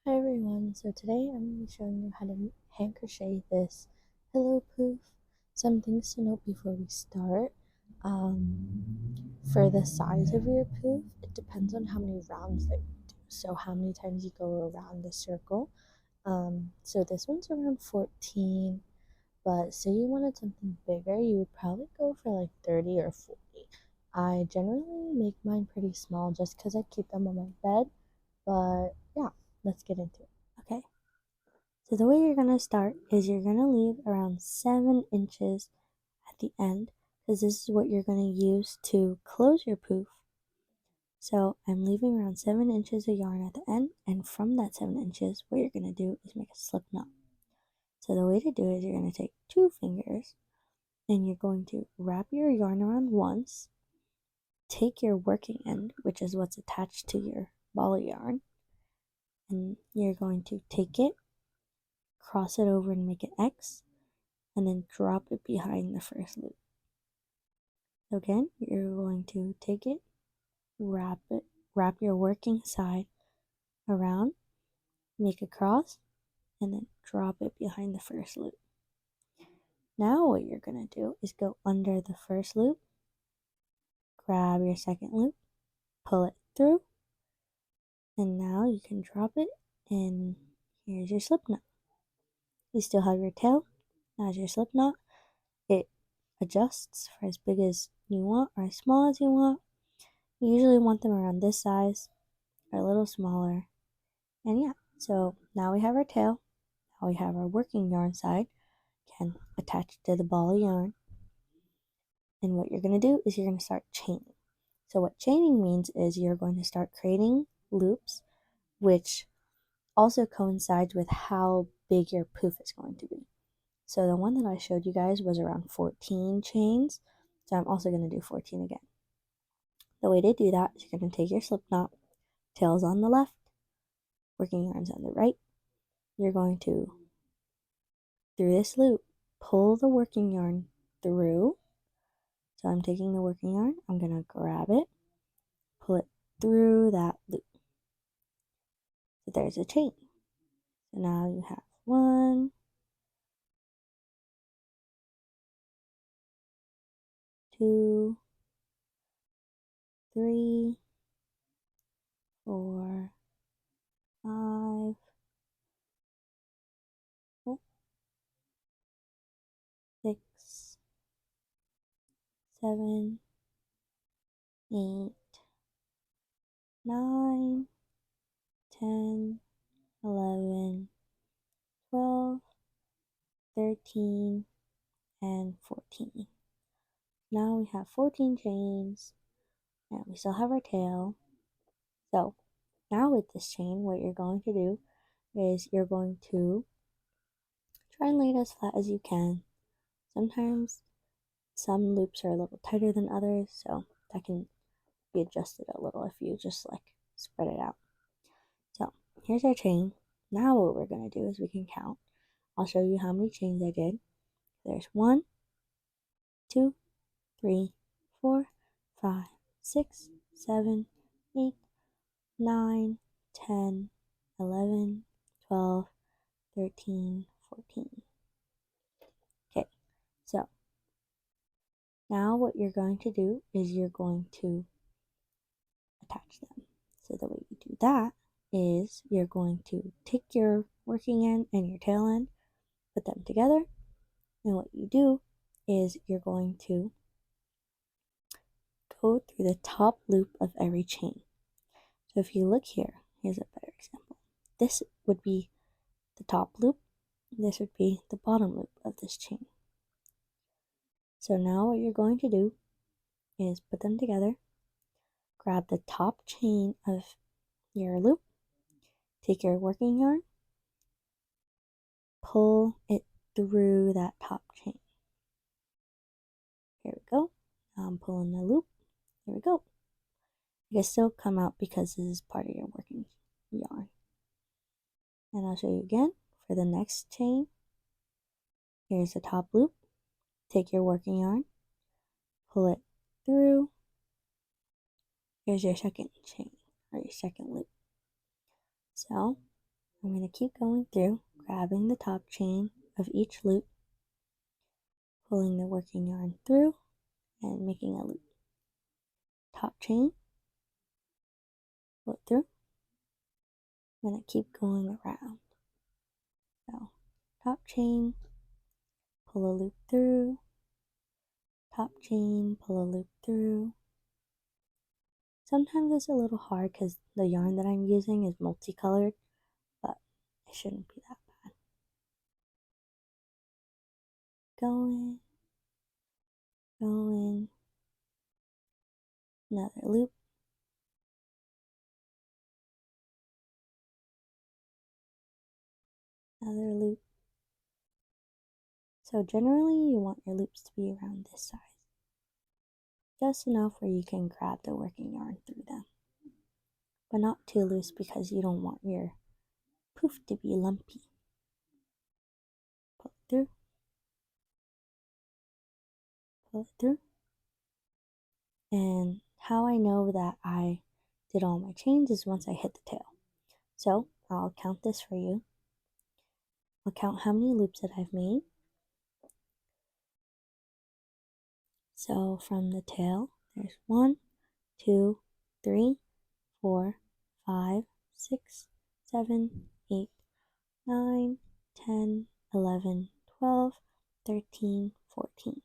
Hi everyone, so today I'm going to be showing you how to hand crochet this pillow poof. Some things to note before we start. For the size of your poof, it depends on how many rounds that you do. So how many times you go around the circle. So this one's around 14, but say you wanted something bigger, you would probably go for like 30 or 40. I generally make mine pretty small just because I keep them on my bed, but yeah, let's get into it. Okay, so the way you're going to start is you're going to leave around 7 inches at the end because this is what you're going to use to close your poof. So I'm leaving around 7 inches of yarn at the end, and from that 7 inches, what you're going to do is make a slip knot. So the way to do it is you're going to take 2 fingers and you're going to wrap your yarn around once, take your working end, which is what's attached to your ball of yarn, and you're going to take it, cross it over and make an X, and then drop it behind the first loop. Again, you're going to take it, wrap your working side around, make a cross, and then drop it behind the first loop. Now what you're going to do is go under the first loop, grab your second loop, pull it through, and now you can drop it, and here's your slip knot. You still have your tail as your slip knot. It adjusts for as big as you want or as small as you want. You usually want them around this size or a little smaller. And yeah, so now we have our tail. Now we have our working yarn side, again, attached to the ball of yarn. And what you're going to do is you're going to start chaining. So what chaining means is you're going to start creating loops, which also coincides with how big your poof is going to be. So the one that I showed you guys was around 14 chains. So I'm also going to do 14 again. The way to do that is you're going to take your slip knot, tails on the left, working yarns on the right. You're going to, through this loop, pull the working yarn through. So I'm taking the working yarn, I'm going to grab it, pull it through that loop. So there's a chain. So now you have 1, 2, 3, 4, 5, 6, 7, 8, 9, 10, 11, 12, 13, and 14. Now we have 14 chains, and we still have our tail. So now with this chain, what you're going to do is you're going to try and lay it as flat as you can. Sometimes some loops are a little tighter than others, so that can be adjusted a little if you just like spread it out. So here's our chain. Now what we're going to do is we can count. I'll show you how many chains I did. There's 1, 2, 3, 4, 5, 6, 7, 8, 9, 10, 11, 12, 13, 14. Okay, so now what you're going to do is you're going to attach them. So the way you do that is you're going to take your working end and your tail end, put them together, and what you do is you're going to go through the top loop of every chain. So if you look here, here's a better example. This would be the top loop. This would be the bottom loop of this chain. So now what you're going to do is put them together, grab the top chain of your loop, take your working yarn, pull it through that top chain. Here we go. Now I'm pulling the loop. Here we go. It can still come out because this is part of your working yarn. And I'll show you again for the next chain. Here's the top loop. Take your working yarn, pull it through. Here's your second chain or your second loop. So I'm going to keep going through, grabbing the top chain of each loop, pulling the working yarn through, and making a loop. Top chain, pull it through. I'm going to keep going around. So, top chain, pull a loop through, top chain, pull a loop through. Sometimes it's a little hard because the yarn that I'm using is multicolored, but it shouldn't be that bad. Going, going, another loop, another loop. So generally you want your loops to be around this size. Just enough where you can grab the working yarn through them. But not too loose because you don't want your poof to be lumpy. Pull it through. Pull it through. And how I know that I did all my chains is once I hit the tail. So I'll count this for you. I'll count how many loops that I've made. So from the tail, there's 1, 2, 3, 4, 5, 6, 7, 8, 9, 10, 11, 12, 13, 14.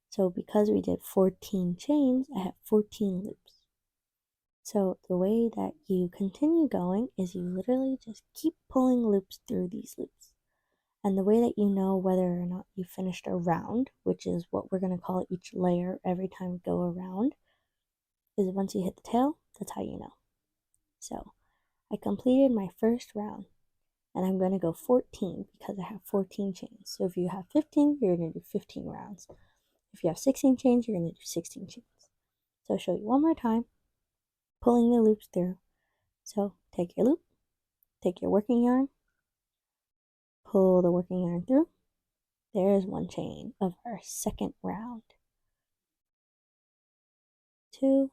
So because we did 14 chains, I have 14 loops. So the way that you continue going is you literally just keep pulling loops through these loops. And the way that you know whether or not you finished a round, which is what we're going to call each layer every time we go around, is once you hit the tail, that's how you know. So I completed my first round, and I'm going to go 14 because I have 14 chains. So if you have 15, you're going to do 15 rounds. If you have 16 chains, you're going to do 16 chains. So I'll show you one more time, pulling the loops through. So take your loop, take your working yarn, pull the working yarn through. There's one chain of our second round. 2,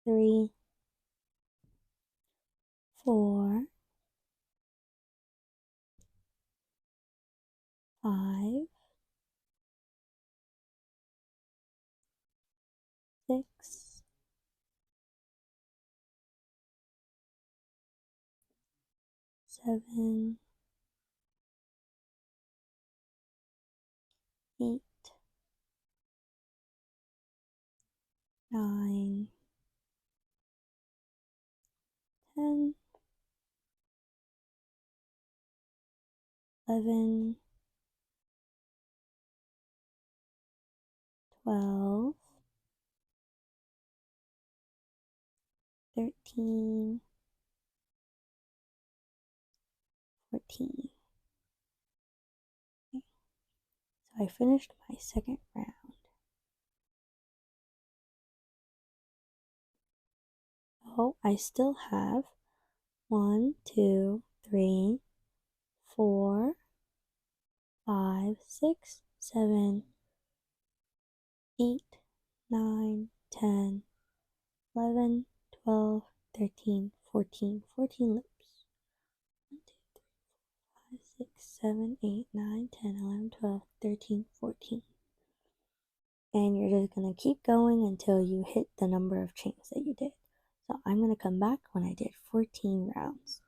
3, 4, 5, 6, 7, 8, 9, 10, 11, 12, 13, 14. Okay. So I finished my second round. So I still have 1, 2, 3, 4, 5, 6, 7, 8, 9, 10, 11, 12, 13, 14. 14 loops. 1, 2, 3, 4, 5, 6, 7, 8, 9, 10, 11, 12, 13, 14. And you're just going to keep going until you hit the number of chains that you did. So I'm going to come back when I did 14 rounds.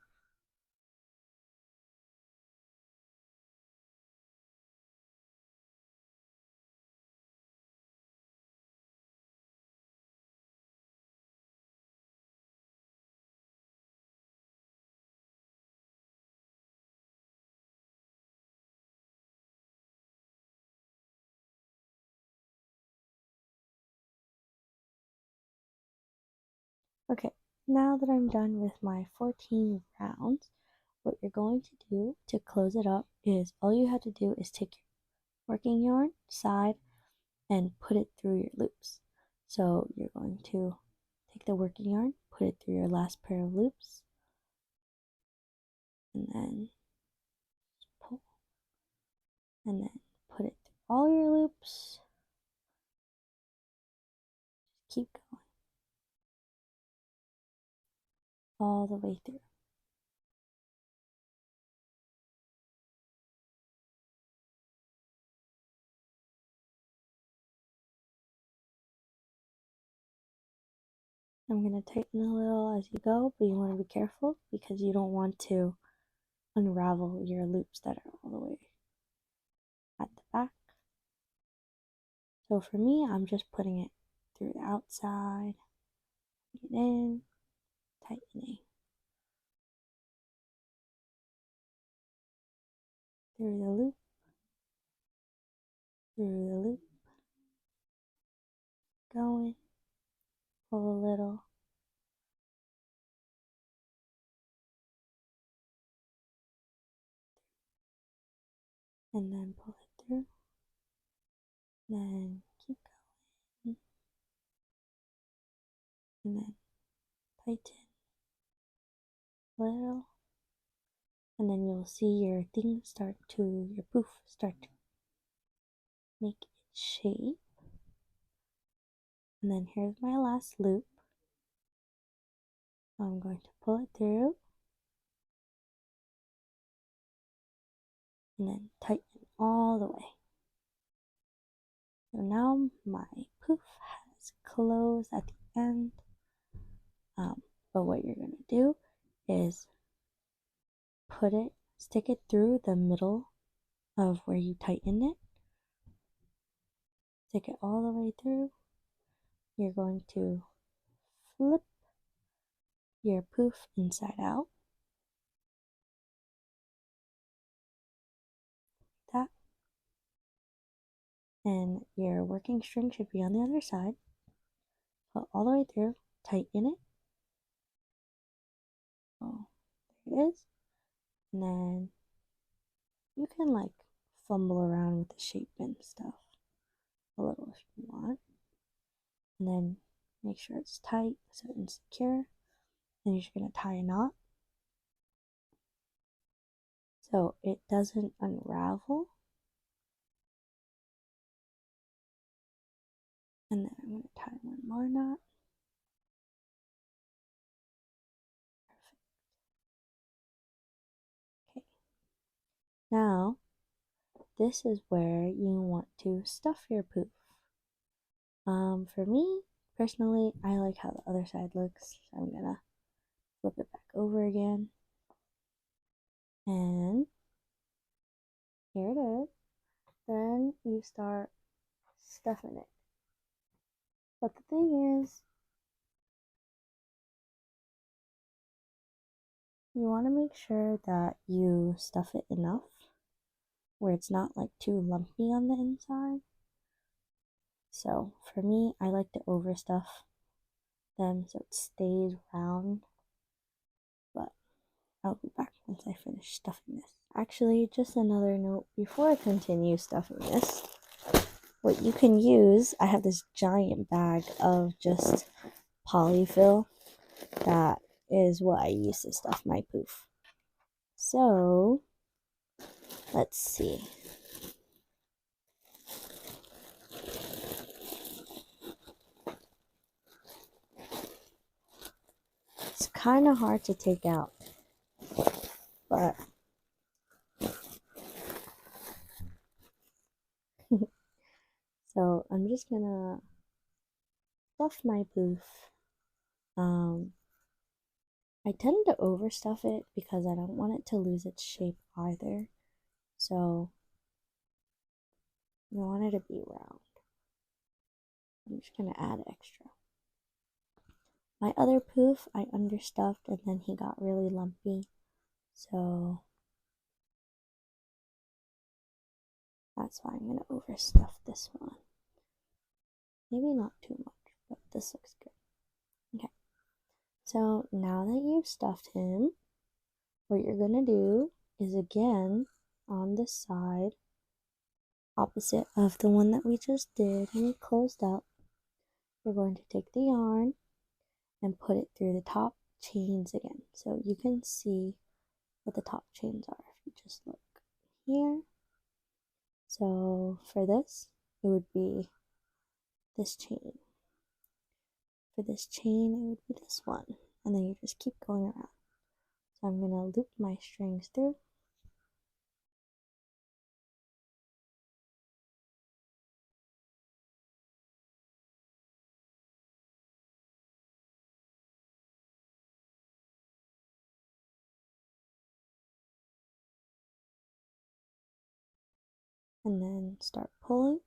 Okay, now that I'm done with my 14 rounds, what you're going to do to close it up is all you have to do is take your working yarn side and put it through your loops. So you're going to take the working yarn, put it through your last pair of loops, and then pull, and then put it through all your loops. Keep going. all the way through. I'm going to tighten a little as you go, but you want to be careful because you don't want to unravel your loops that are all the way at the back. So for me, I'm just putting it through the outside, putting it in, tightening. Through the loop, through the loop, going, pull a little, and then pull it through, then keep going, and then tighten a little, and then you'll see your thing start to, your poof start to make its shape. And then here's my last loop. I'm going to pull it through, and then tighten all the way. So now my poof has closed at the end. But what you're going to do is stick it through the middle of where you tighten it. Stick it all the way through. You're going to flip your poof inside out. That. And your working string should be on the other side. Pull all the way through, tighten it. Oh, there it is. And then you can like fumble around with the shape and stuff a little if you want. And then make sure it's tight so it's secure. Then you're just going to tie a knot so it doesn't unravel. And then I'm going to tie one more knot. Perfect. Okay. Now, this is where you want to stuff your poof. For me, personally, I like how the other side looks. So I'm going to flip it back over again. And here it is. Then you start stuffing it. But the thing is, you want to make sure that you stuff it enough where it's not like too lumpy on the inside. So for me, I like to overstuff them so it stays round. But I'll be back once I finish stuffing this. Actually, just another note before I continue stuffing this. What you can use, I have this giant bag of just polyfill. That is what I use to stuff my poof. So, let's see. It's kind of hard to take out, but so I'm just gonna stuff my poof. I tend to overstuff it because I don't want it to lose its shape either. So you want it to be round. I'm just gonna add extra. My other poof I understuffed and then he got really lumpy. So that's why I'm gonna overstuff this one. Maybe not too much, but this looks good. Okay. So now that you've stuffed him, what you're gonna do is again on this side, opposite of the one that we just did and we closed up, you're going to take the yarn and put it through the top chains again. So you can see what the top chains are if you just look here. So for this, it would be this chain. For this chain, it would be this one. and then you just keep going around. So I'm going to loop my strings through. And then start pulling.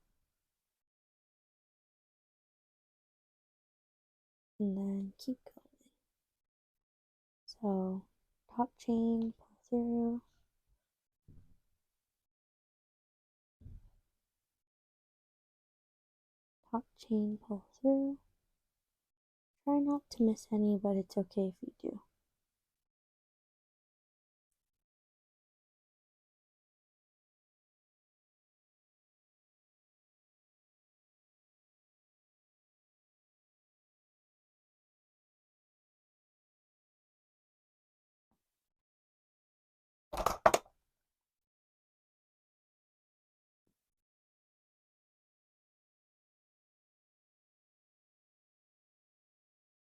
And then keep going. So top chain, pull through. Top chain, pull through. Try not to miss any, but it's okay if you do.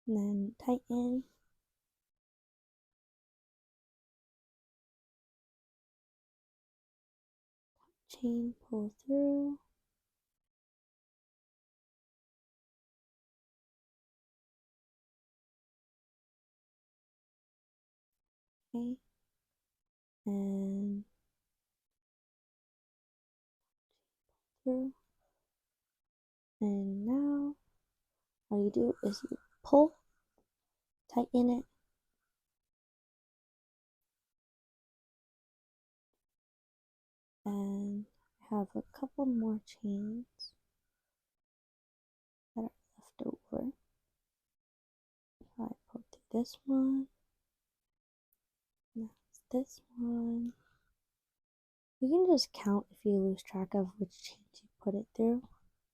And then tighten. Chain, pull through. Okay. And through. And now all you do is you pull, tighten it, and I have a couple more chains that are left over. So I pull through this one, that's this one. You can just count if you lose track of which chains you put it through,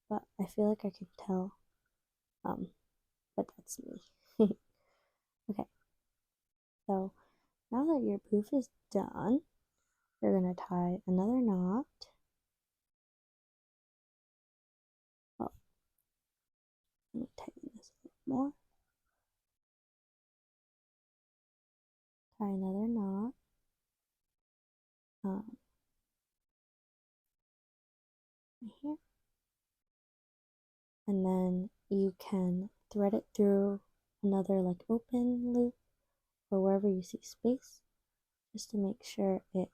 but I feel like I can tell. But that's me. Okay, so now that your poof is done, you're gonna tie another knot. Oh, let me tighten this a bit more. Tie another knot. Right here. And then you can thread it through another like open loop or wherever you see space, just to make sure it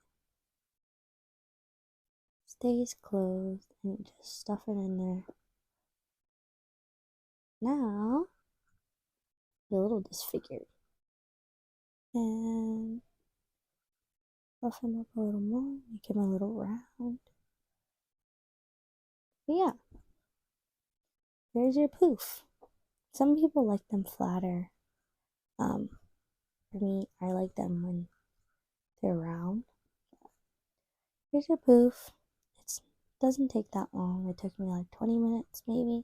stays closed, and you just stuff it in there. Now, a little disfigured. And buff him up a little more, make him a little round. But yeah, there's your poof. Some people like them flatter. For me, I like them when they're round. Here's your poof. It doesn't take that long. It took me like 20 minutes maybe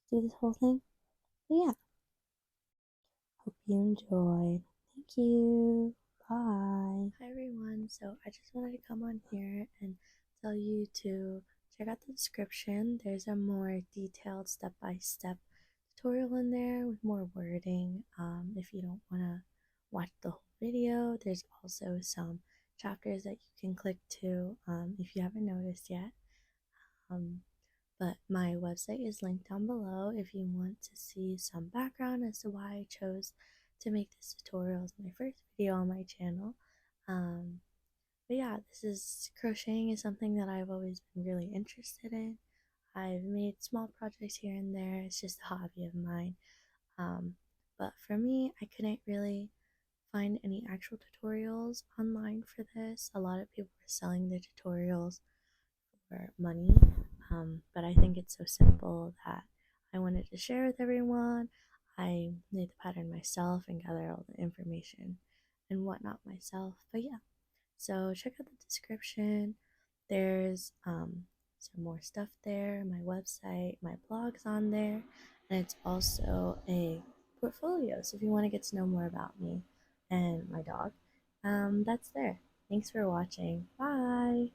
to do this whole thing. But yeah, hope you enjoyed. Thank you. Bye. Hi everyone. So I just wanted to come on here and tell you to check out the description. There's a more detailed step-by-step tutorial in there with more wording. If you don't want to watch the whole video, there's also some chapters that you can click to if you haven't noticed yet. But my website is linked down below if you want to see some background as to why I chose to make this tutorial as my first video on my channel. But yeah, crocheting is something that I've always been really interested in. I've made small projects here and there. It's just a hobby of mine. But for me, I couldn't really find any actual tutorials online for this. A lot of people were selling their tutorials for money, but I think it's so simple that I wanted to share with everyone. I made the pattern myself and gathered all the information and whatnot myself. But yeah, so check out the description. There's some more stuff there, my website, my blog's on there, and it's also a portfolio. So if you want to get to know more about me and my dog, that's there. Thanks for watching. Bye.